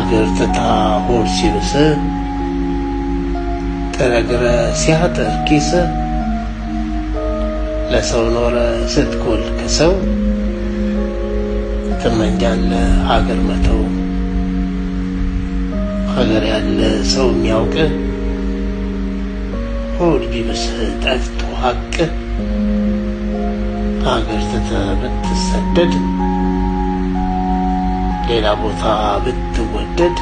ሀገር ትታ ሆድ ሲብስ ጥረግረ ሲያጥር ኪስ ለሰው ኖረ ስትጎል ከሰው ትመኛለህ ሀገር መተው። ሀገር ያለ ሰው የሚያውቅ ሆድ ቢብስህ ጠፍቶ ሀቅ ሀገር ትተህ ብትሰደድ ሌላ ቦታ ብትወደድ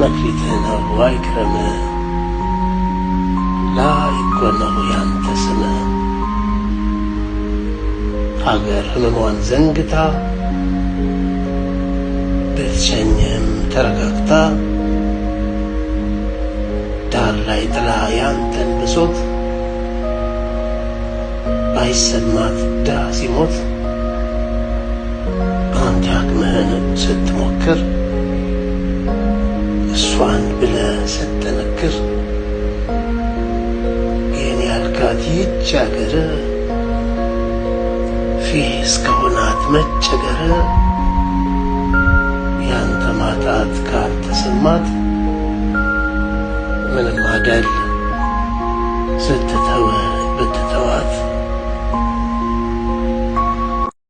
መክሊትህ ነው አይክረምህ ላይኮነው ያንተ ስምህ። ሀገር ህመሟን ዘንግታ ብትሸኝህም ተረጋግታ ዳር ላይ ጥላ ያንተን ብሶት ባይሰማት ድሃ ሲሞት አንተ አቅምህን ስትሞክር እሷን ብለህ ስትነክር የኔ ያልካት ይህች ሀገር ፊህ እስከሆናት መቸገር ያንተ ማጣት ካልተሰማት ምንም አደል ስትተወ ብትተዋት